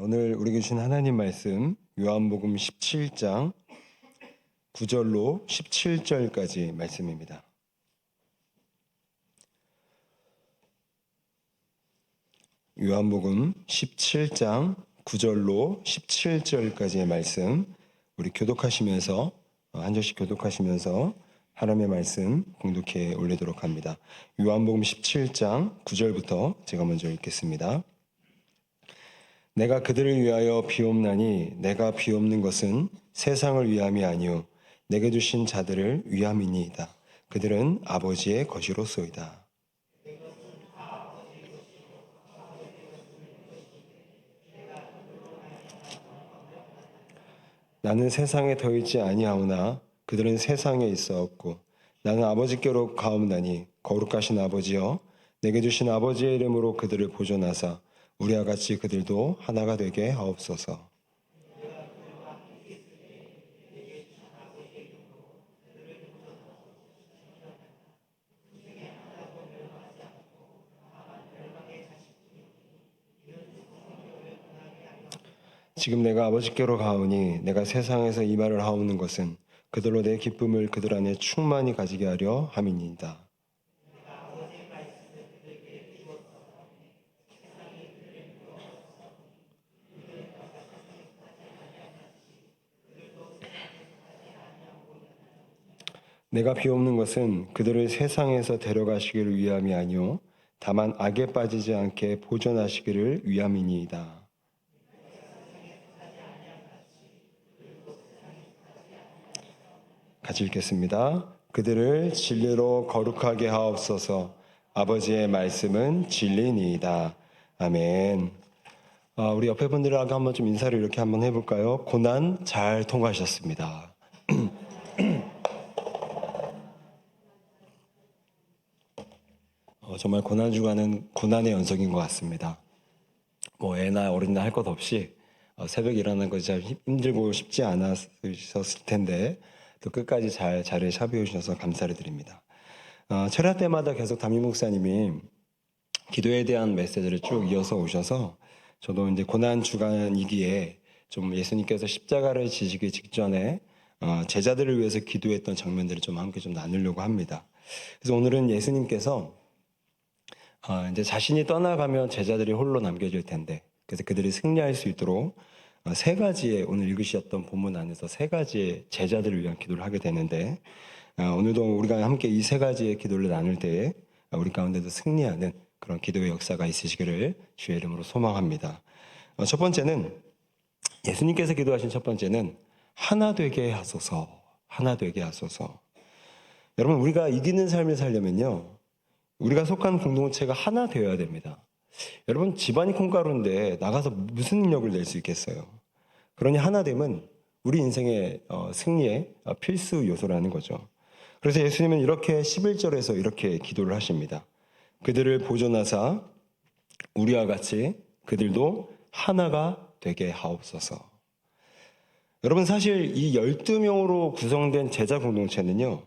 오늘 우리에게 주신 하나님 말씀 요한복음 17장 9절로 17절까지 말씀입니다. 요한복음 17장 9절로 17절까지의 말씀 우리 교독하시면서 한 절씩 교독하시면서 하나님의 말씀 공독해 올리도록 합니다. 요한복음 17장 9절부터 제가 먼저 읽겠습니다. 내가 그들을 위하여 비옵나니 내가 비옵는 것은 세상을 위함이 아니요 내게 주신 자들을 위함이니이다. 그들은 아버지의 것이로소이다. 나는 세상에 더 있지 아니하오나 그들은 세상에 있어왔고 나는 아버지께로 가옵나니 거룩하신 아버지여 내게 주신 아버지의 이름으로 그들을 보존하사 우리와 같이 그들도 하나가 되게 하옵소서. 지금 내가 아버지께로 가오니 내가 세상에서 이 말을 하오는 것은 그들로 내 기쁨을 그들 안에 충만히 가지게 하려 함이니이다. 내가 비옵는 것은 그들을 세상에서 데려가시기를 위함이 아니요 다만 악에 빠지지 않게 보존하시기를 위함이니이다. 같이 읽겠습니다. 그들을 진리로 거룩하게 하옵소서. 아버지의 말씀은 진리니이다. 아멘. 우리 옆에 분들하고 한번 좀 인사를 이렇게 한번 해볼까요? 고난 잘 통과하셨습니다. 정말 고난 주간은 고난의 연속인 것 같습니다. 뭐 애나 어른이나 할 것 없이 새벽에 일어나는 것이 참 힘들고 쉽지 않았을 텐데 또 끝까지 잘 자리에 샵해 주셔서 감사를 드립니다. 철야 때마다 계속 담임 목사님이 기도에 대한 메시지를 쭉 이어서 오셔서 저도 이제 고난 주간이기에 좀 예수님께서 십자가를 지시기 직전에 제자들을 위해서 기도했던 장면들을 좀 함께 좀 나누려고 합니다. 그래서 오늘은 예수님께서 이제 자신이 떠나가면 제자들이 홀로 남겨질 텐데 그래서 그들이 승리할 수 있도록 세 가지의 오늘 읽으셨던 본문 안에서 세 가지의 제자들을 위한 기도를 하게 되는데 오늘도 우리가 함께 이 세 가지의 기도를 나눌 때에 우리 가운데도 승리하는 그런 기도의 역사가 있으시기를 주의 이름으로 소망합니다. 첫 번째는 예수님께서 기도하신 첫 번째는 하나 되게 하소서. 하나 되게 하소서. 여러분 우리가 이기는 삶을 살려면요 우리가 속한 공동체가 하나 되어야 됩니다. 여러분 집안이 콩가루인데 나가서 무슨 능력을 낼 수 있겠어요? 그러니 하나됨은 우리 인생의 승리의 필수 요소라는 거죠. 그래서 예수님은 이렇게 11절에서 이렇게 기도를 하십니다. 그들을 보존하사 우리와 같이 그들도 하나가 되게 하옵소서. 여러분 사실 이 12명으로 구성된 제자 공동체는요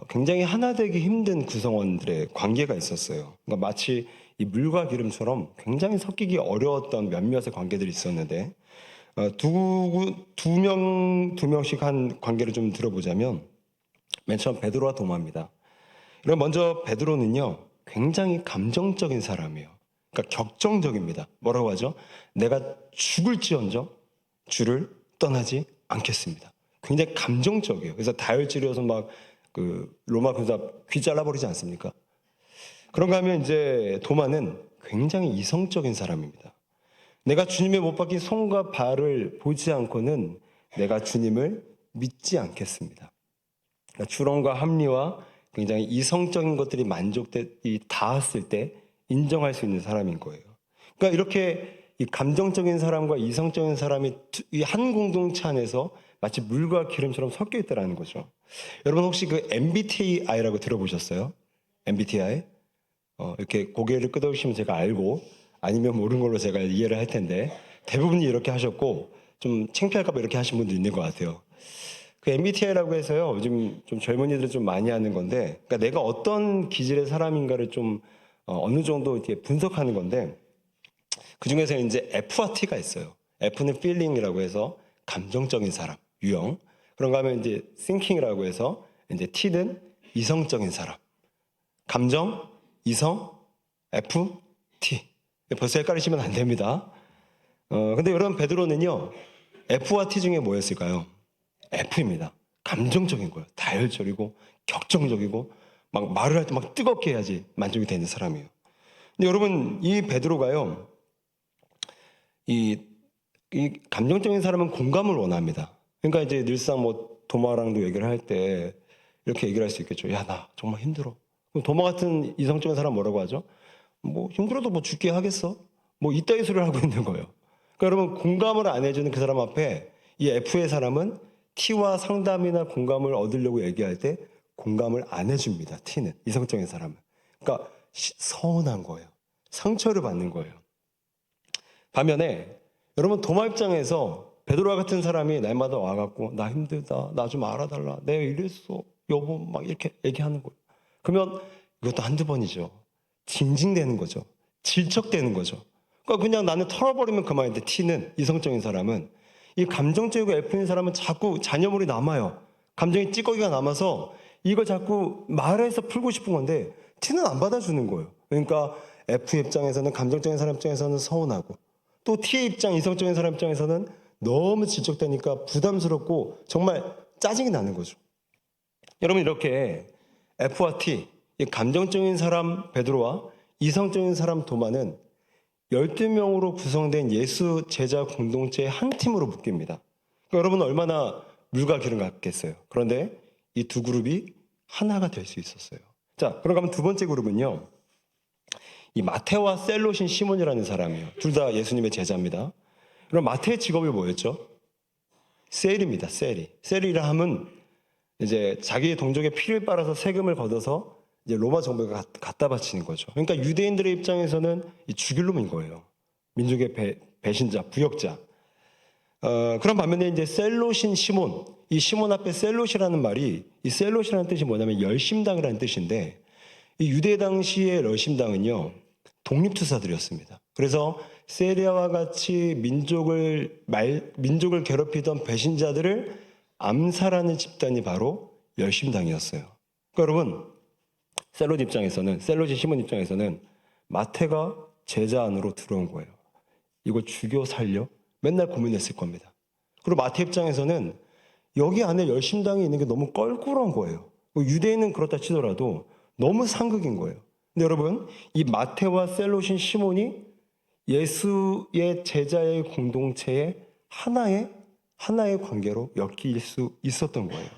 굉장히 하나 되기 힘든 구성원들의 관계가 있었어요. 그러니까 마치 이 물과 기름처럼 굉장히 섞이기 어려웠던 몇몇의 관계들이 있었는데 두 명씩 한 관계를 좀 들어보자면 맨 처음 베드로와 도마입니다. 그럼 먼저 베드로는요 굉장히 감정적인 사람이에요. 그러니까 격정적입니다. 뭐라고 하죠? 내가 죽을지언정 주를 떠나지 않겠습니다. 굉장히 감정적이에요. 그래서 다혈질이어서 막 로마 군사 귀 잘라버리지 않습니까? 그런가 하면 이제 도마는 굉장히 이성적인 사람입니다. 내가 주님의 못 박힌 손과 발을 보지 않고는 내가 주님을 믿지 않겠습니다. 그러니까 주론과 합리와 굉장히 이성적인 것들이 닿았을 때 인정할 수 있는 사람인 거예요. 그러니까 이렇게 이 감정적인 사람과 이성적인 사람이 이 한 공동체 안에서 마치 물과 기름처럼 섞여 있다는 거죠. 여러분 혹시 그 MBTI라고 들어보셨어요? MBTI? 이렇게 고개를 끄덕이시면 제가 알고 아니면 모르는 걸로 제가 이해를 할 텐데 대부분이 이렇게 하셨고 좀 창피할까 봐 이렇게 하신 분도 있는 것 같아요. 그 MBTI라고 해서요 요즘 좀 젊은이들 좀 많이 하는 건데 그러니까 내가 어떤 기질의 사람인가를 좀 어느 정도 이렇게 분석하는 건데 그 중에서 이제 F와 T가 있어요. F는 feeling이라고 해서 감정적인 사람, 유형. 그런가 하면 이제 thinking이라고 해서 이제 T는 이성적인 사람. 감정, 이성, F, T. 벌써 헷갈리시면 안 됩니다. 근데 여러분 베드로는요, F와 T 중에 뭐였을까요? F입니다. 감정적인 거예요. 다혈질이고 격정적이고 막 말을 할 때 막 뜨겁게 해야지 만족이 되는 사람이에요. 근데 여러분 이 베드로가요, 이 감정적인 사람은 공감을 원합니다. 그러니까 이제 늘상 뭐 도마랑도 얘기를 할 때 이렇게 얘기를 할 수 있겠죠. 야, 나 정말 힘들어. 그럼 도마 같은 이성적인 사람 뭐라고 하죠? 뭐 힘들어도 뭐 죽게 하겠어? 뭐 이따위 소리를 하고 있는 거예요. 그러니까 여러분 공감을 안 해주는 그 사람 앞에 이 F의 사람은 T와 상담이나 공감을 얻으려고 얘기할 때 공감을 안 해줍니다. T는 이성적인 사람은. 그러니까 서운한 거예요. 상처를 받는 거예요. 반면에 여러분 도마 입장에서 베드로와 같은 사람이 날마다 와갖고 나 힘들다, 나 좀 알아달라, 내가 이랬어, 여보 막 이렇게 얘기하는 거예요. 그러면 이것도 한두 번이죠. 징징대는 거죠. 질척대는 거죠. 그러니까 그냥 나는 털어버리면 그만인데 T는 이성적인 사람은 이 감정적이고 F인 사람은 자꾸 잔여물이 남아요. 감정의 찌꺼기가 남아서 이걸 자꾸 말해서 풀고 싶은 건데 T는 안 받아주는 거예요. 그러니까 F 입장에서는 감정적인 사람 입장에서는 서운하고 또 T의 입장, 이성적인 사람 입장에서는 너무 질척대니까 부담스럽고 정말 짜증이 나는 거죠. 여러분 이렇게 F와 T, 이 감정적인 사람 베드로와 이성적인 사람 도마는 12명으로 구성된 예수 제자 공동체의 한 팀으로 묶입니다. 그러니까 여러분은 얼마나 물과 기름 같겠어요. 그런데 이 두 그룹이 하나가 될 수 있었어요. 자, 그럼 두 번째 그룹은요, 이 마테와 셀롯인 시몬이라는 사람이에요. 둘 다 예수님의 제자입니다. 그럼 마테의 직업이 뭐였죠? 셀입니다. 셀이라 함은 이제 자기의 동족의 피를 빨아서 세금을 걷어서 이제 로마 정부에 갖다 바치는 거죠. 그러니까 유대인들의 입장에서는 이 죽일 놈인 거예요. 민족의 배신자, 부역자. 그런 반면에 이제 셀롯인 시몬, 이 시몬 앞에 셀롯이라는 말이, 이 셀롯이라는 뜻이 뭐냐면 열심당이라는 뜻인데, 이 유대 당시의 열심당은요, 독립투사들이었습니다. 그래서 세리아와 같이 민족을 괴롭히던 배신자들을 암살하는 집단이 바로 열심당이었어요. 그러니까 여러분, 셀롯이 시몬 입장에서는 마태가 제자 안으로 들어온 거예요. 이거 죽여 살려? 맨날 고민했을 겁니다. 그리고 마태 입장에서는 여기 안에 열심당이 있는 게 너무 껄끄러운 거예요. 유대인은 그렇다 치더라도 너무 상극인 거예요. 근데 여러분, 이 마태와 셀롯인 시몬이 예수의 제자의 공동체의 하나의 관계로 엮일 수 있었던 거예요.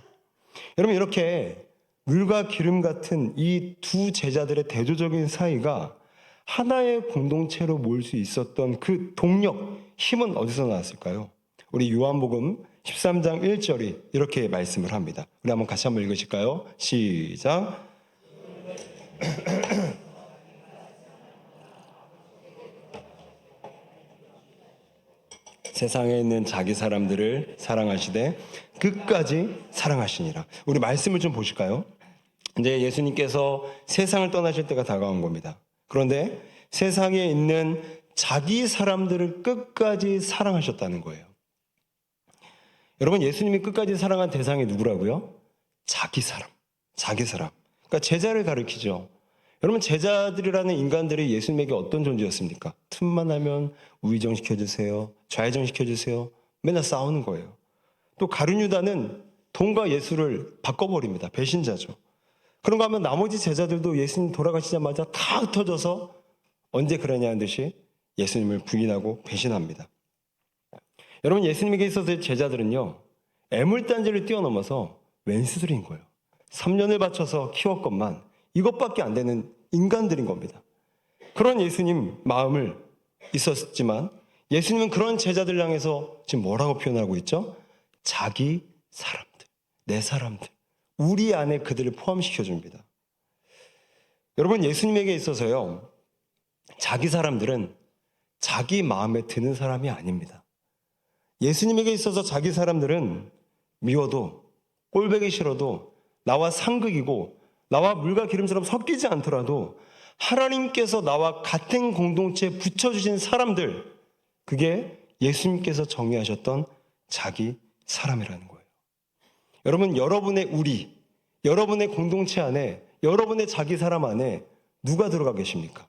여러분, 이렇게 물과 기름 같은 이 두 제자들의 대조적인 사이가 하나의 공동체로 모일 수 있었던 그 동력, 힘은 어디서 나왔을까요? 우리 요한복음 13장 1절이 이렇게 말씀을 합니다. 우리 한번 같이 한번 읽으실까요? 시작. 세상에 있는 자기 사람들을 사랑하시되 끝까지 사랑하시니라. 우리 말씀을 좀 보실까요? 이제 예수님께서 세상을 떠나실 때가 다가온 겁니다. 그런데 세상에 있는 자기 사람들을 끝까지 사랑하셨다는 거예요. 여러분, 예수님이 끝까지 사랑한 대상이 누구라고요? 자기 사람. 그러니까 제자를 가리키죠. 여러분, 제자들이라는 인간들이 예수님에게 어떤 존재였습니까? 틈만 하면 우의정 시켜주세요, 좌회전 시켜주세요, 맨날 싸우는 거예요. 또 가룟유다는 돈과 예수를 바꿔버립니다. 배신자죠. 그런가 하면 나머지 제자들도 예수님 돌아가시자마자 다 흩어져서 언제 그러냐는 듯이 예수님을 부인하고 배신합니다. 여러분, 예수님에게 있어서의 제자들은요, 애물단지를 뛰어넘어서 웬수들인 거예요. 3년을 바쳐서 키웠건만 이것밖에 안 되는 인간들인 겁니다. 그런 예수님 마음을 있었지만 예수님은 그런 제자들 향해서 지금 뭐라고 표현하고 있죠? 자기 사람들, 내 사람들, 우리 안에 그들을 포함시켜 줍니다. 여러분, 예수님에게 있어서요, 자기 사람들은 자기 마음에 드는 사람이 아닙니다. 예수님에게 있어서 자기 사람들은 미워도 꼴보기 싫어도 나와 상극이고 나와 물과 기름처럼 섞이지 않더라도 하나님께서 나와 같은 공동체에 붙여주신 사람들, 그게 예수님께서 정의하셨던 자기 사람이라는 거예요. 여러분, 여러분의 공동체 안에, 여러분의 자기 사람 안에 누가 들어가 계십니까?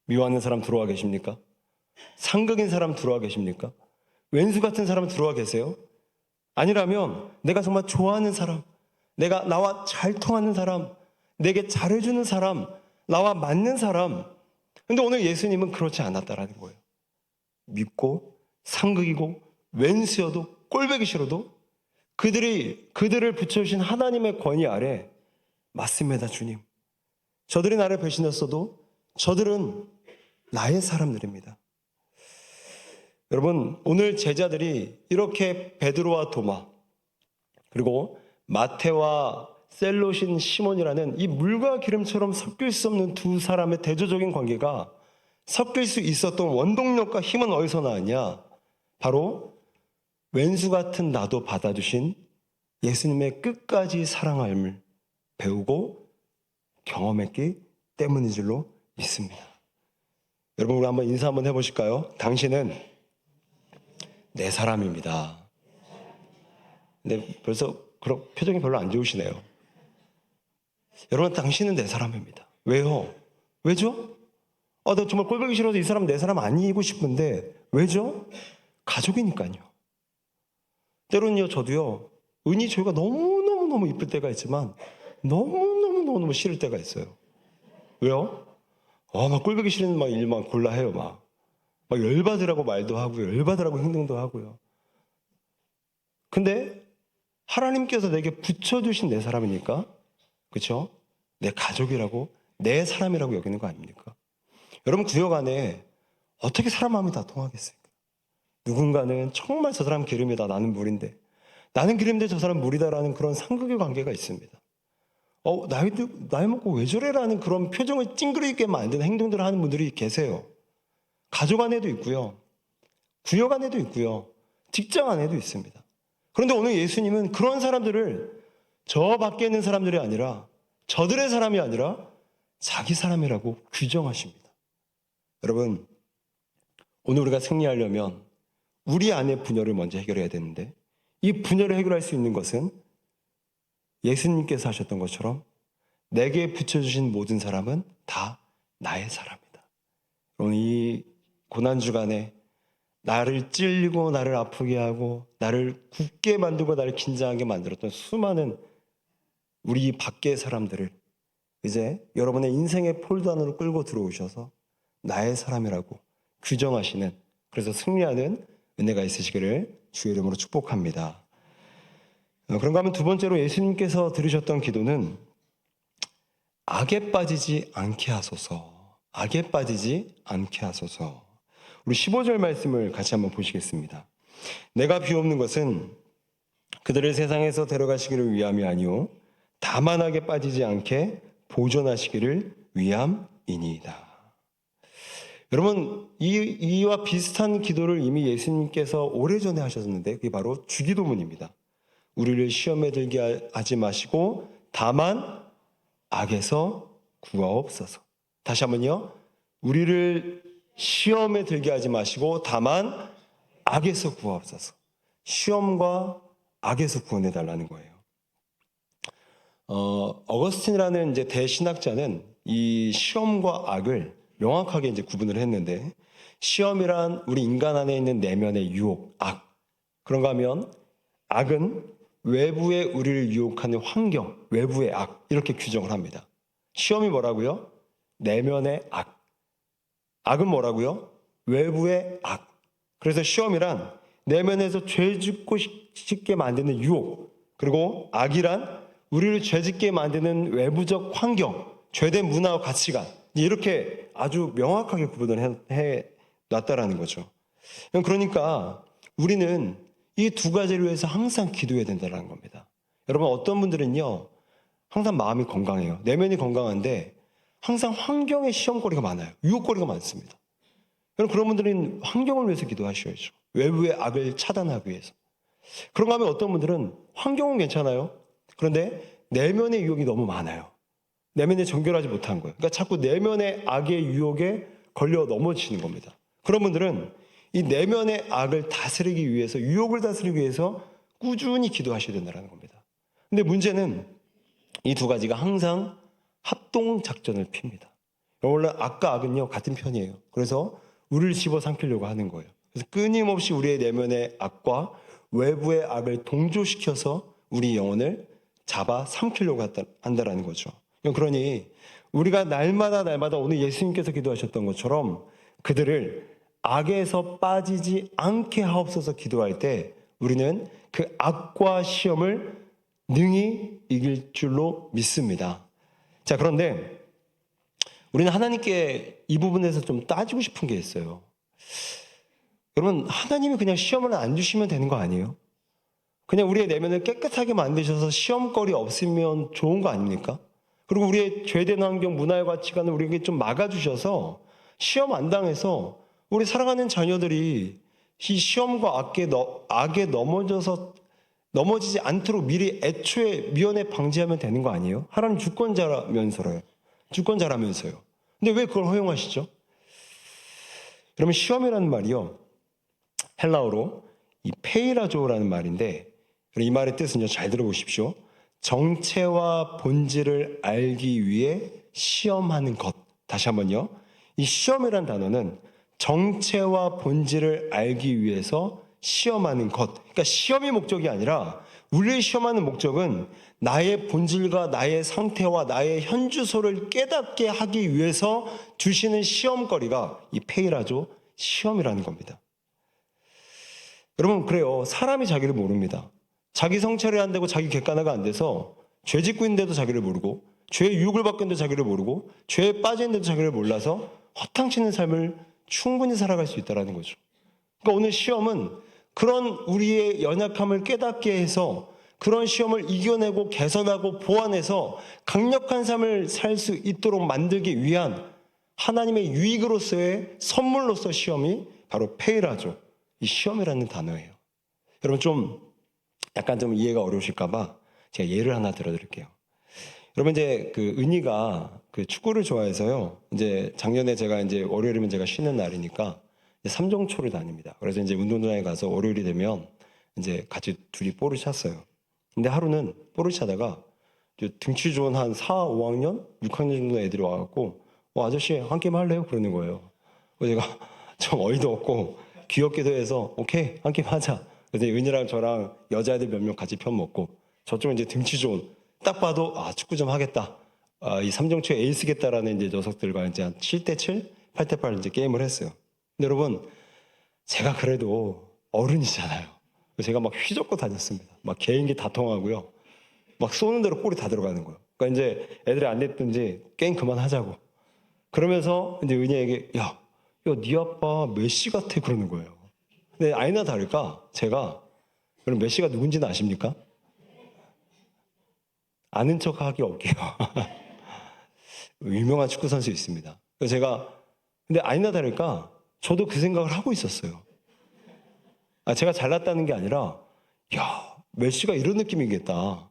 미워하는 사람 들어와 계십니까? 상극인 사람 들어와 계십니까? 왼수 같은 사람 들어와 계세요? 아니라면 내가 정말 좋아하는 사람, 내가 나와 잘 통하는 사람, 내게 잘해주는 사람, 나와 맞는 사람. 근데 오늘 예수님은 그렇지 않았다라는 거예요. 믿고 상극이고 왼수여도 꼴보기 싫어도 그들을 붙여주신 하나님의 권위 아래, 맞습니다 주님, 저들이 나를 배신했어도 저들은 나의 사람들입니다. 여러분, 오늘 제자들이 이렇게 베드로와 도마, 그리고 마태와 셀롯인 시몬이라는 이 물과 기름처럼 섞일 수 없는 두 사람의 대조적인 관계가 섞일 수 있었던 원동력과 힘은 어디서 나왔냐? 바로 왼수 같은 나도 받아주신 예수님의 끝까지 사랑함을 배우고 경험했기 때문인 줄로 믿습니다. 여러분, 우리 한번 인사 한번 해보실까요? 당신은 내 사람입니다. 근데 벌써 그런 표정이 별로 안 좋으시네요. 여러분, 당신은 내 사람입니다. 왜요? 왜죠? 나 정말 꼴보기 싫어서 이 사람 내 사람 아니고 싶은데 왜죠? 가족이니까요. 때로는요, 저도요, 은희 저희가 너무너무 이쁠 때가 있지만 너무너무 싫을 때가 있어요. 왜요? 막 꼴보기 싫은 일만 골라 해요. 막 열받으라고 말도 하고요, 열받으라고 행동도 하고요. 근데 하나님께서 내게 붙여주신 내 사람이니까, 그렇죠? 내 가족이라고, 내 사람이라고 여기는 거 아닙니까? 여러분, 구역 안에 어떻게 사람 마음이 다 통하겠습니까? 누군가는 정말 저 사람 기름이다, 나는 물인데, 나는 기름인데 저 사람 물이다라는 그런 상극의 관계가 있습니다. 나이 먹고 왜 저래라는 그런 표정을 찡그리게 만드는 행동들을 하는 분들이 계세요. 가족 안에도 있고요, 구역 안에도 있고요, 직장 안에도 있습니다. 그런데 오늘 예수님은 그런 사람들을 저 밖에 있는 사람들이 아니라, 저들의 사람이 아니라 자기 사람이라고 규정하십니다. 여러분, 오늘 우리가 승리하려면 우리 안의 분열을 먼저 해결해야 되는데, 이 분열을 해결할 수 있는 것은 예수님께서 하셨던 것처럼 내게 붙여주신 모든 사람은 다 나의 사람이다. 오늘 이 고난주간에 나를 찔리고 나를 아프게 하고 나를 굳게 만들고 나를 긴장하게 만들었던 수많은 우리 밖의 사람들을 이제 여러분의 인생의 폴더 안으로 끌고 들어오셔서 나의 사람이라고 규정하시는, 그래서 승리하는 은혜가 있으시기를 주의 이름으로 축복합니다. 그런가 하면 두 번째로 예수님께서 들으셨던 기도는 악에 빠지지 않게 하소서. 악에 빠지지 않게 하소서. 우리 15절 말씀을 같이 한번 보시겠습니다. 내가 비옵는 것은 그들을 세상에서 데려가시기를 위함이 아니오 다만 악에 빠지지 않게 보존하시기를 위함이니이다. 여러분, 이와 비슷한 기도를 이미 예수님께서 오래전에 하셨는데 그게 바로 주기도문입니다. 우리를 시험에 들게 하지 마시고 다만 악에서 구하옵소서. 다시 한번요. 우리를 시험에 들게 하지 마시고 다만 악에서 구하옵소서. 시험과 악에서 구원해 달라는 거예요. 어거스틴이라는 이제 대신학자는 이 시험과 악을 명확하게 이제 구분을 했는데, 시험이란 우리 인간 안에 있는 내면의 유혹, 악. 그런가 하면 악은 외부에 우리를 유혹하는 환경, 외부의 악, 이렇게 규정을 합니다. 시험이 뭐라고요? 내면의 악. 악은 뭐라고요? 외부의 악. 그래서 시험이란 내면에서 죄 짓고 싶게 만드는 유혹, 그리고 악이란 우리를 죄 짓게 만드는 외부적 환경, 죄된 문화와 가치관, 이렇게 아주 명확하게 구분을 해 놨다라는 거죠. 그러니까 우리는 이 두 가지를 위해서 항상 기도해야 된다는 겁니다. 여러분, 어떤 분들은요, 항상 마음이 건강해요. 내면이 건강한데 항상 환경에 시험거리가 많아요. 유혹거리가 많습니다. 여러분, 그런 분들은 환경을 위해서 기도하셔야죠. 외부의 악을 차단하기 위해서. 그런가 하면 어떤 분들은 환경은 괜찮아요. 그런데 내면의 유혹이 너무 많아요. 내면에 정결하지 못한 거예요. 그러니까 자꾸 내면의 악의 유혹에 걸려 넘어지는 겁니다. 그런 분들은 이 내면의 악을 다스리기 위해서, 유혹을 다스리기 위해서 꾸준히 기도하셔야 된다는 겁니다. 근데 문제는 이 두 가지가 항상 합동 작전을 핍니다. 원래 악과 악은요 같은 편이에요. 그래서 우리를 집어삼키려고 하는 거예요. 그래서 끊임없이 우리의 내면의 악과 외부의 악을 동조시켜서 우리 영혼을 잡아 삼키려고 한다는 거죠. 그러니 우리가 날마다 오늘 예수님께서 기도하셨던 것처럼 그들을 악에서 빠지지 않게 하옵소서 기도할 때 우리는 그 악과 시험을 능히 이길 줄로 믿습니다. 자, 그런데 우리는 하나님께 이 부분에서 좀 따지고 싶은 게 있어요. 여러분, 하나님이 그냥 시험을 안 주시면 되는 거 아니에요? 그냥 우리의 내면을 깨끗하게 만드셔서 시험거리 없으면 좋은 거 아닙니까? 그리고 우리의 죄된 환경, 문화의 가치관을 우리에게 좀 막아주셔서 시험 안 당해서 우리 사랑하는 자녀들이 이 시험과 악에 넘어지지 않도록 미리 애초에 미연에 방지하면 되는 거 아니에요? 하나님 주권자라면서요. 근데 왜 그걸 허용하시죠? 그러면 시험이라는 말이요, 헬라어로 이 페이라조라는 말인데, 이 말의 뜻은요, 잘 들어보십시오. 정체와 본질을 알기 위해 시험하는 것. 다시 한번요. 이 시험이라는 단어는 정체와 본질을 알기 위해서 시험하는 것. 그러니까 시험이 목적이 아니라 우리의 시험하는 목적은 나의 본질과 나의 상태와 나의 현주소를 깨닫게 하기 위해서 주시는 시험거리가 이 페이라조, 시험이라는 겁니다. 여러분, 그래요. 사람이 자기를 모릅니다. 자기 성찰이 안 되고 자기 객관화가 안 돼서 죄 짓고 있는데도 자기를 모르고 죄의 유혹을 받고 있는데도 자기를 모르고 죄에 빠져 있는데도 자기를 몰라서 허탕치는 삶을 충분히 살아갈 수 있다는 거죠. 그러니까 오늘 시험은 그런 우리의 연약함을 깨닫게 해서 그런 시험을 이겨내고 개선하고 보완해서 강력한 삶을 살 수 있도록 만들기 위한 하나님의 유익으로서의 선물로서 시험이 바로 페이라죠. 이 시험이라는 단어예요. 여러분 좀 약간 좀 이해가 어려우실까봐 제가 예를 하나 들어드릴게요. 여러분 이제 그 은희가 그 축구를 좋아해서요. 이제 작년에 제가 이제 월요일이면 제가 쉬는 날이니까 이제 삼종초를 다닙니다. 그래서 이제 운동장에 가서 월요일이 되면 이제 같이 둘이 볼을 찼어요. 근데 하루는 볼을 차다가 등치 좋은 한 4, 5학년, 6학년 정도 애들이 와갖고 아저씨 한 게임 할래요? 그러는 거예요. 그래서 제가 좀 어이도 없고 귀엽기도 해서 오케이 한 게임 하자. 그래서 은희랑 저랑 여자애들 몇 명 같이 편 먹고 저쪽은 이제 등치 좋은 딱 봐도 축구 좀 하겠다. 이 삼종초에 에이스겠다라는 이제 녀석들과 이제 한 7대 7, 8대 8 이제 게임을 했어요. 근데 여러분 제가 그래도 어른이잖아요. 제가 막 휘젓고 다녔습니다. 막 개인기 다 통하고요. 막 쏘는 대로 골이 다 들어가는 거예요. 그러니까 이제 애들이 안 됐든지 게임 그만하자고. 그러면서 이제 은희에게 야, 네 아빠 메시 같아 그러는 거예요. 근데 아니나 다를까 제가 그럼 메시가 누군지는 아십니까? 아는 척 하기 없게요. 유명한 축구 선수 있습니다. 그래서 제가 근데 아니나 다를까 저도 그 생각을 하고 있었어요. 제가 잘났다는 게 아니라 야, 메시가 이런 느낌이겠다.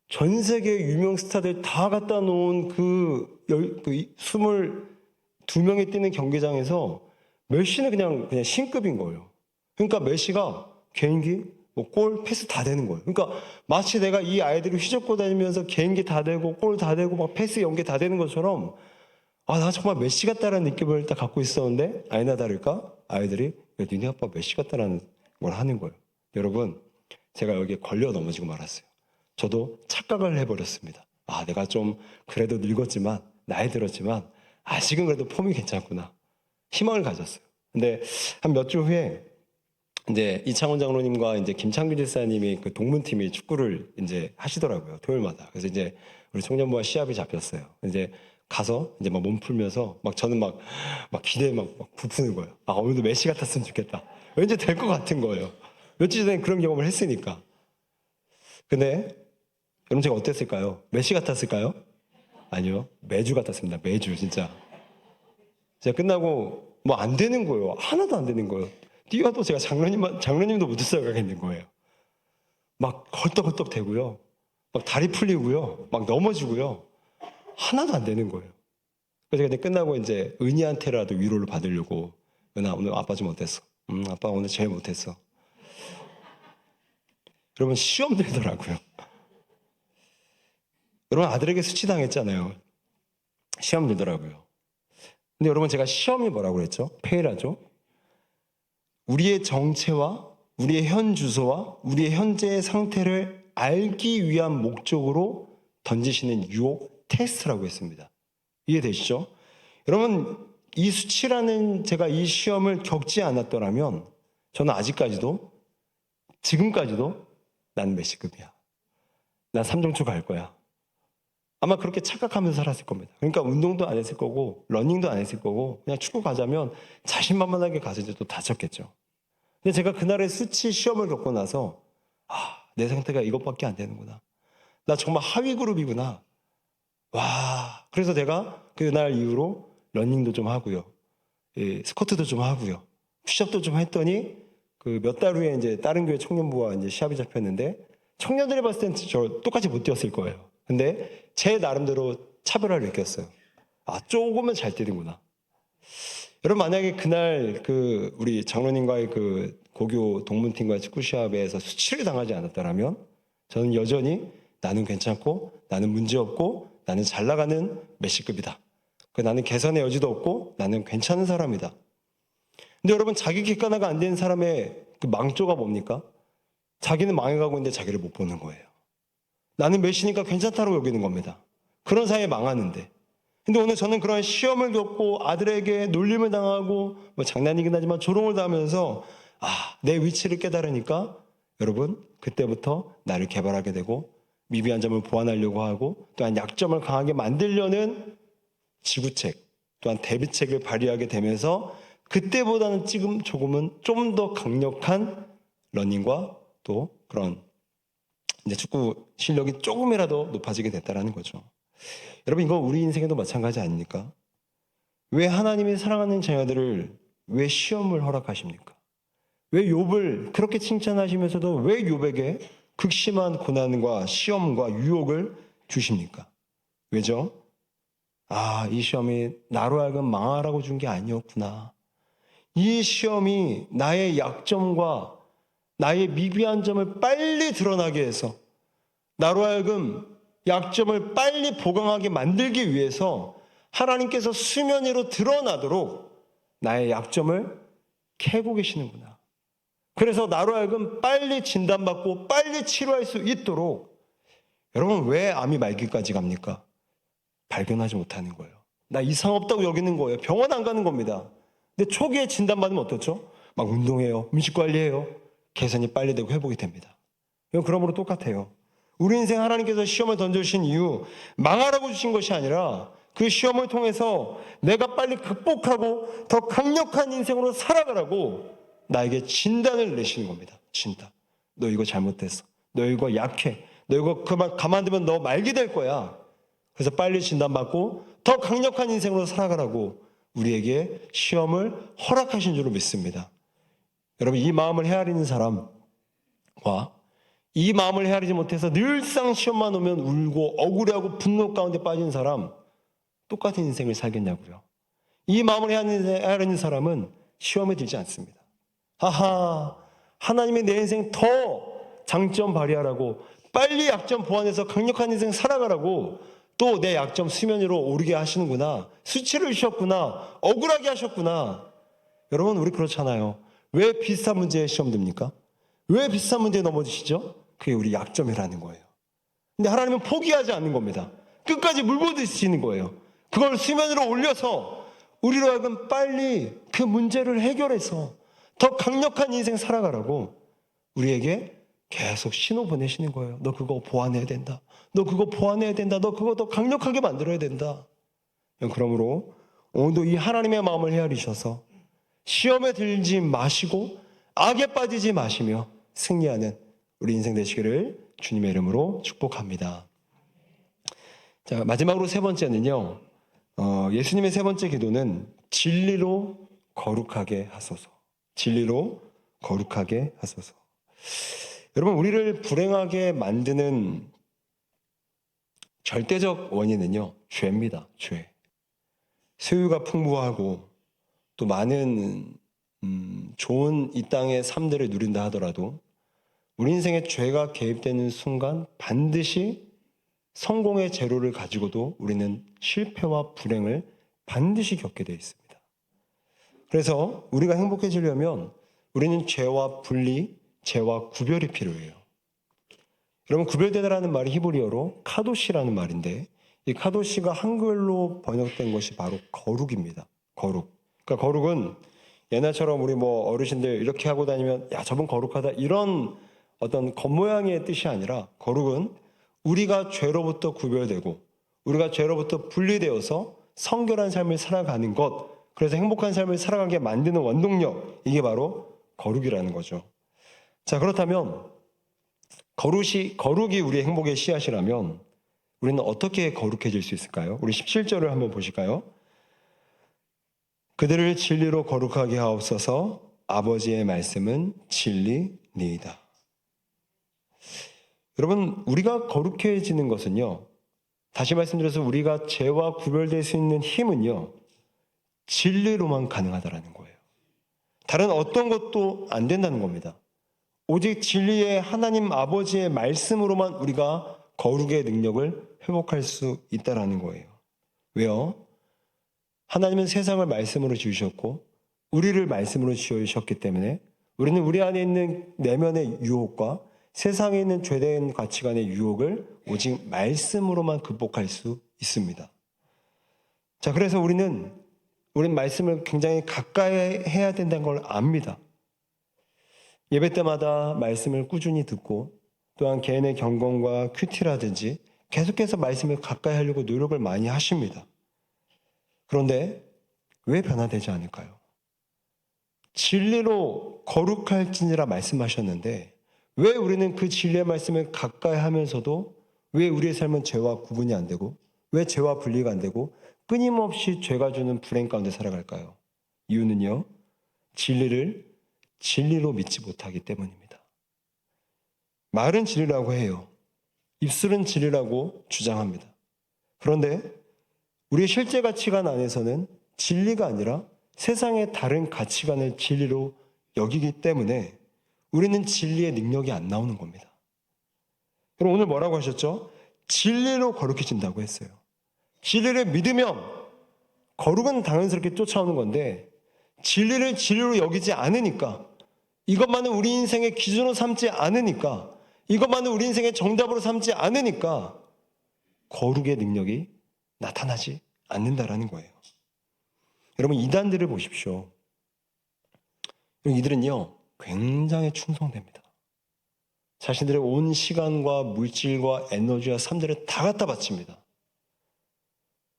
전 세계 유명 스타들 다 갖다 놓은 그 22명이 뛰는 경기장에서 메시는 그냥 신급인 거예요. 그러니까 메시가 개인기, 골, 패스 다 되는 거예요. 그러니까 마치 내가 이 아이들을 휘젓고 다니면서 개인기 다 되고 골 다 되고 막 패스 연계 다 되는 것처럼 나 정말 메시 같다라는 느낌을 딱 갖고 있었는데 아니나 다를까 아이들이 야, 니네 아빠 메시 같다라는 걸 하는 거예요. 여러분 제가 여기에 걸려 넘어지고 말았어요. 저도 착각을 해버렸습니다. 내가 좀 그래도 늙었지만 나이 들었지만 아직은 그래도 폼이 괜찮구나. 희망을 가졌어요. 근데 한 몇 주 후에 이제 이창훈 장로님과 이제 김창규 집사님이 그 동문팀이 축구를 이제 하시더라고요. 토요일마다. 그래서 이제 우리 청년부와 시합이 잡혔어요. 이제 가서 이제 막 몸 풀면서 막 저는 막 기대에 막 부푸는 거예요. 오늘도 메시 같았으면 좋겠다. 왠지 될 것 같은 거예요. 며칠 전에 그런 경험을 했으니까. 근데 여러분 제가 어땠을까요? 메시 같았을까요? 아니요. 매주 같았습니다. 매주 진짜. 제가 끝나고 뭐 안 되는 거예요. 하나도 안 되는 거예요. 뛰어도 제가 장로님도 못 따라가겠는 거예요. 막 헐떡헐떡 대고요. 막 다리 풀리고요. 막 넘어지고요. 하나도 안 되는 거예요. 그래서 그때 끝나고 이제 은희한테라도 위로를 받으려고, 은하 오늘 아빠 좀 어땠어? 아빠 오늘 제일 못했어. 여러분 시험 들더라고요. 여러분 아들에게 수치당했잖아요. 시험 들더라고요. 근데 여러분 제가 시험이 뭐라고 그랬죠? 페이라죠. 우리의 정체와 우리의 현 주소와 우리의 현재의 상태를 알기 위한 목적으로 던지시는 유혹 테스트라고 했습니다. 이해되시죠? 여러분 이 수치라는 제가 이 시험을 겪지 않았더라면 저는 아직까지도 지금까지도 난 메시급이야. 난 삼종초 갈 거야. 아마 그렇게 착각하면서 살았을 겁니다. 그러니까 운동도 안 했을 거고 러닝도 안 했을 거고 그냥 축구 가자면 자신만만하게 가서 이제 또 다쳤겠죠. 근데 제가 그날의 수치 시험을 겪고 나서 내 상태가 이것밖에 안 되는구나. 나 정말 하위 그룹이구나. 와, 그래서 제가 그날 이후로 러닝도 좀 하고요. 스쿼트도 좀 하고요. 푸시업도 좀 했더니 그 몇 달 후에 이제 다른 교회 청년부와 이제 시합이 잡혔는데 청년들이 봤을 때는 저 똑같이 못 뛰었을 거예요. 근데 제 나름대로 차별화를 느꼈어요. 조금은 잘 뛰는구나. 여러분 만약에 그날 그 우리 장로님과의 그 고교 동문팀과의 축구 시합에서 수치를 당하지 않았더라면 저는 여전히 나는 괜찮고 나는 문제없고 나는 잘 나가는 메시급이다. 나는 개선의 여지도 없고 나는 괜찮은 사람이다. 근데 여러분 자기 객관화가 안 된 사람의 그 망조가 뭡니까? 자기는 망해가고 있는데 자기를 못 보는 거예요. 나는 메시니까 괜찮다고 여기는 겁니다. 그런 사이에 망하는데. 근데 오늘 저는 그런 시험을 겪고 아들에게 놀림을 당하고 뭐 장난이긴 하지만 조롱을 당하면서 내 위치를 깨달으니까 여러분 그때부터 나를 개발하게 되고 미비한 점을 보완하려고 하고 또한 약점을 강하게 만들려는 지구책 또한 대비책을 발휘하게 되면서 그때보다는 지금 조금은 좀 더 강력한 러닝과 또 그런 이제 축구 실력이 조금이라도 높아지게 됐다라는 거죠. 여러분 이거 우리 인생에도 마찬가지 아닙니까? 왜 하나님이 사랑하는 자녀들을 왜 시험을 허락하십니까? 왜 욥을 그렇게 칭찬하시면서도 왜 욥에게 극심한 고난과 시험과 유혹을 주십니까? 왜죠? 이 시험이 나로 하여금 망하라고 준 게 아니었구나. 이 시험이 나의 약점과 나의 미비한 점을 빨리 드러나게 해서 나로 하여금 약점을 빨리 보강하게 만들기 위해서 하나님께서 수면 위로 드러나도록 나의 약점을 캐고 계시는구나. 그래서 나로 하여금 빨리 진단받고 빨리 치료할 수 있도록 여러분 왜 암이 말기까지 갑니까? 발견하지 못하는 거예요. 나 이상 없다고 여기는 거예요. 병원 안 가는 겁니다. 근데 초기에 진단받으면 어떻죠? 막 운동해요. 음식 관리해요. 개선이 빨리 되고 회복이 됩니다. 이건 그러므로 똑같아요. 우리 인생 하나님께서 시험을 던져주신 이유 망하라고 주신 것이 아니라 그 시험을 통해서 내가 빨리 극복하고 더 강력한 인생으로 살아가라고 나에게 진단을 내시는 겁니다. 진단. 너 이거 잘못했어. 너 이거 약해. 너 이거 가만두면 너 말게 될 거야. 그래서 빨리 진단받고 더 강력한 인생으로 살아가라고 우리에게 시험을 허락하신 줄로 믿습니다. 여러분 이 마음을 헤아리는 사람과 이 마음을 헤아리지 못해서 늘상 시험만 오면 울고 억울해하고 분노 가운데 빠진 사람 똑같은 인생을 살겠냐고요. 이 마음을 헤아리는 사람은 시험에 들지 않습니다. 하나님의 내 인생 더 장점 발휘하라고 빨리 약점 보완해서 강력한 인생 살아가라고 또 내 약점 수면 위로 오르게 하시는구나. 수치를 주셨구나. 억울하게 하셨구나. 여러분 우리 그렇잖아요. 왜 비슷한 문제에 시험 듭니까? 왜 비슷한 문제에 넘어지시죠? 그게 우리 약점이라는 거예요. 근데 하나님은 포기하지 않는 겁니다. 끝까지 물고 드시는 거예요. 그걸 수면으로 올려서 우리로 하여금 빨리 그 문제를 해결해서 더 강력한 인생 살아가라고 우리에게 계속 신호 보내시는 거예요. 너 그거 보완해야 된다. 너 그거 보완해야 된다. 너 그거 더 강력하게 만들어야 된다. 그러므로 오늘도 이 하나님의 마음을 헤아리셔서 시험에 들지 마시고 악에 빠지지 마시며 승리하는 우리 인생 되시기를 주님의 이름으로 축복합니다. 자, 마지막으로 세 번째는요. 예수님의 세 번째 기도는 진리로 거룩하게 하소서. 진리로 거룩하게 하소서. 여러분 우리를 불행하게 만드는 절대적 원인은요, 죄입니다. 죄. 소유가 풍부하고 또 많은 좋은 이 땅의 삶들을 누린다 하더라도 우리 인생에 죄가 개입되는 순간 반드시 성공의 재료를 가지고도 우리는 실패와 불행을 반드시 겪게 되어 있습니다. 그래서 우리가 행복해지려면 우리는 죄와 분리, 죄와 구별이 필요해요. 여러분, 구별되다라는 말이 히브리어로 카도시라는 말인데, 이 카도시가 한글로 번역된 것이 바로 거룩입니다. 거룩. 그러니까 거룩은 옛날처럼 우리 어르신들 이렇게 하고 다니면 야, 저분 거룩하다, 이런 어떤 겉모양의 뜻이 아니라, 거룩은 우리가 죄로부터 구별되고 우리가 죄로부터 분리되어서 성결한 삶을 살아가는 것, 그래서 행복한 삶을 살아가게 만드는 원동력, 이게 바로 거룩이라는 거죠. 자, 그렇다면 거룩이 우리의 행복의 씨앗이라면 우리는 어떻게 거룩해질 수 있을까요? 우리 17절을 한번 보실까요? 그들을 진리로 거룩하게 하옵소서. 아버지의 말씀은 진리니이다. 여러분, 우리가 거룩해지는 것은요, 다시 말씀드려서 우리가 죄와 구별될 수 있는 힘은요, 진리로만 가능하다라는 거예요. 다른 어떤 것도 안 된다는 겁니다. 오직 진리의 하나님 아버지의 말씀으로만 우리가 거룩의 능력을 회복할 수 있다라는 거예요. 왜요? 하나님은 세상을 말씀으로 지으셨고 우리를 말씀으로 지으셨기 때문에 우리는 우리 안에 있는 내면의 유혹과 세상에 있는 죄된 가치관의 유혹을 오직 말씀으로만 극복할 수 있습니다. 자, 그래서 우리는 말씀을 굉장히 가까이 해야 된다는 걸 압니다. 예배 때마다 말씀을 꾸준히 듣고 또한 개인의 경건과 큐티라든지 계속해서 말씀을 가까이 하려고 노력을 많이 하십니다. 그런데 왜 변화되지 않을까요? 진리로 거룩할지니라 말씀하셨는데 왜 우리는 그 진리의 말씀을 가까이 하면서도 왜 우리의 삶은 죄와 구분이 안 되고 왜 죄와 분리가 안 되고 끊임없이 죄가 주는 불행 가운데 살아갈까요? 이유는요, 진리를 진리로 믿지 못하기 때문입니다. 말은 진리라고 해요. 입술은 진리라고 주장합니다. 그런데 우리의 실제 가치관 안에서는 진리가 아니라 세상의 다른 가치관을 진리로 여기기 때문에 우리는 진리의 능력이 안 나오는 겁니다. 그럼 오늘 뭐라고 하셨죠? 진리로 거룩해진다고 했어요. 진리를 믿으면 거룩은 당연스럽게 쫓아오는 건데 진리를 진리로 여기지 않으니까, 이것만은 우리 인생의 기준으로 삼지 않으니까, 이것만은 우리 인생의 정답으로 삼지 않으니까 거룩의 능력이 나타나지 않는다라는 거예요. 여러분, 이단들을 보십시오. 이들은요, 굉장히 충성됩니다. 자신들의 온 시간과 물질과 에너지와 삶들을 다 갖다 바칩니다.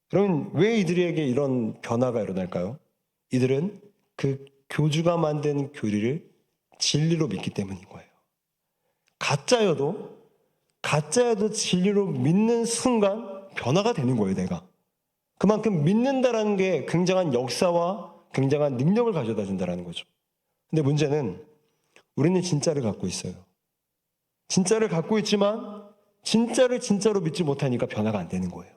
그러면 왜 이들에게 이런 변화가 일어날까요? 이들은 그 교주가 만든 교리를 진리로 믿기 때문인 거예요. 가짜여도 진리로 믿는 순간 변화가 되는 거예요, 내가. 그만큼 믿는다라는 게 굉장한 역사와 굉장한 능력을 가져다 준다는 거죠. 근데 문제는 우리는 진짜를 갖고 있어요. 진짜를 갖고 있지만 진짜를 진짜로 믿지 못하니까 변화가 안 되는 거예요.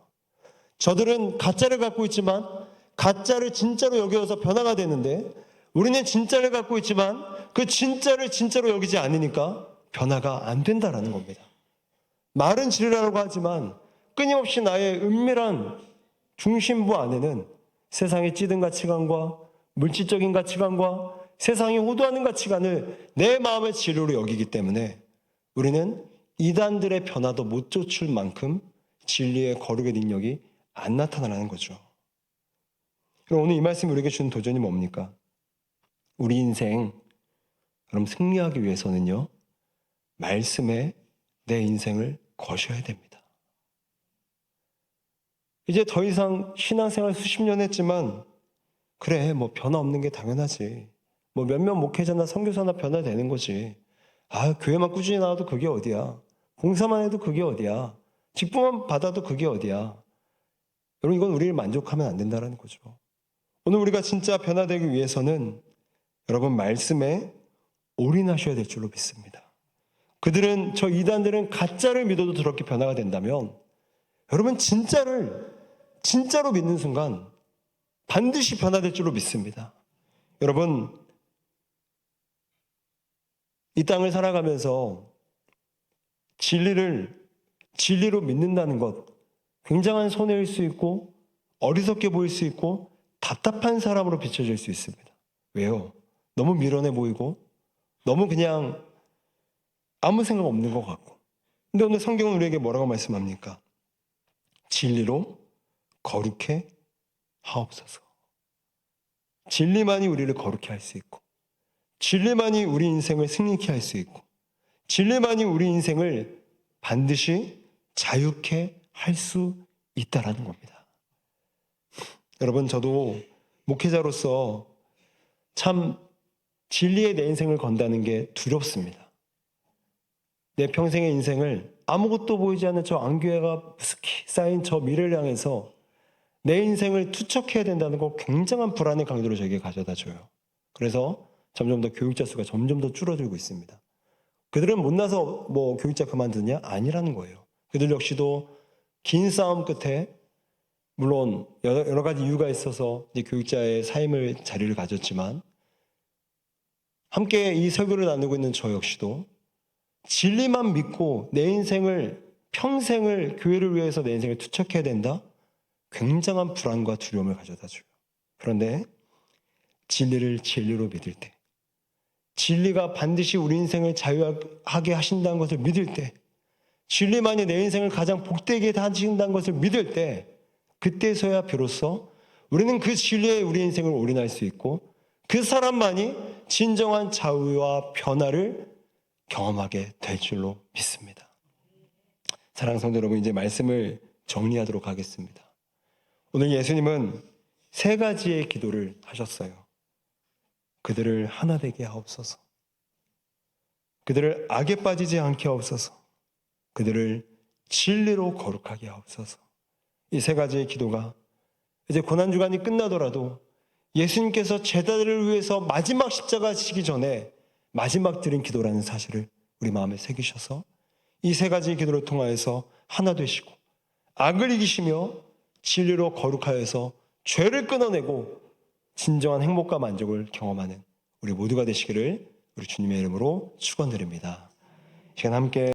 저들은 가짜를 갖고 있지만 가짜를 진짜로 여겨서 변화가 되는데 우리는 진짜를 갖고 있지만 그 진짜를 진짜로 여기지 않으니까 변화가 안 된다라는 겁니다. 말은 진리라고 하지만 끊임없이 나의 은밀한 중심부 안에는 세상의 찌든 가치관과 물질적인 가치관과 세상이 호도하는 가치관을 내 마음의 진리로 여기기 때문에 우리는 이단들의 변화도 못 쫓을 만큼 진리의 거룩의 능력이 안 나타나는 거죠. 그럼 오늘 이 말씀이 우리에게 주는 도전이 뭡니까? 우리 인생, 그럼 승리하기 위해서는요, 말씀에 내 인생을 거셔야 됩니다. 이제 더 이상 신앙생활 수십 년 했지만 그래, 변화 없는 게 당연하지. 몇몇 목회자나 선교사나 변화되는 거지. 교회만 꾸준히 나와도 그게 어디야. 봉사만 해도 그게 어디야. 직분만 받아도 그게 어디야. 여러분, 이건 우리를 만족하면 안 된다는 거죠. 오늘 우리가 진짜 변화되기 위해서는 여러분 말씀에 올인하셔야 될 줄로 믿습니다. 저 이단들은 가짜를 믿어도 저렇게 변화가 된다면 여러분 진짜로 믿는 순간 반드시 변화될 줄로 믿습니다. 여러분 이 땅을 살아가면서 진리로 믿는다는 것 굉장한 손해일 수 있고 어리석게 보일 수 있고 답답한 사람으로 비춰질 수 있습니다. 왜요? 너무 미련해 보이고 너무 그냥 아무 생각 없는 것 같고. 근데 오늘 성경은 우리에게 뭐라고 말씀합니까? 진리로 거룩해 하옵소서. 진리만이 우리를 거룩해 할 수 있고 진리만이 우리 인생을 승리케 할 수 있고 진리만이 우리 인생을 반드시 자유케 할 수 있다라는 겁니다. 여러분 저도 목회자로서 참 진리에 내 인생을 건다는 게 두렵습니다. 내 평생의 인생을 아무것도 보이지 않는 저 안개가 스키 쌓인 저 미래를 향해서 내 인생을 투척해야 된다는 거 굉장한 불안의 강도로 저에게 가져다 줘요. 그래서 점점 더 교육자 수가 점점 더 줄어들고 있습니다. 그들은 못나서 뭐 교육자 그만두냐? 아니라는 거예요. 그들 역시도 긴 싸움 끝에 물론 여러 가지 이유가 있어서 이제 교육자의 삶을 자리를 가졌지만 함께 이 설교를 나누고 있는 저 역시도 진리만 믿고 내 인생을 평생을 교회를 위해서 내 인생을 투척해야 된다? 굉장한 불안과 두려움을 가져다 줘요. 그런데 진리를 진리로 믿을 때 진리가 반드시 우리 인생을 자유하게 하신다는 것을 믿을 때 진리만이 내 인생을 가장 복되게 하신다는 것을 믿을 때 그때서야 비로소 우리는 그 진리에 우리 인생을 올인할 수 있고 그 사람만이 진정한 자유와 변화를 경험하게 될 줄로 믿습니다. 사랑하는 성도 여러분, 이제 말씀을 정리하도록 하겠습니다. 오늘 예수님은 3가지의 기도를 하셨어요. 그들을 하나 되게 하옵소서. 그들을 악에 빠지지 않게 하옵소서. 그들을 진리로 거룩하게 하옵소서. 이 3가지의 기도가 이제 고난주간이 끝나더라도 예수님께서 제자들을 위해서 마지막 십자가 지기 전에 마지막 드린 기도라는 사실을 우리 마음에 새기셔서 이 3가지의 기도를 통하여서 하나 되시고 악을 이기시며 진리로 거룩하여서 죄를 끊어내고 진정한 행복과 만족을 경험하는 우리 모두가 되시기를 우리 주님의 이름으로 축원드립니다. 시간 함께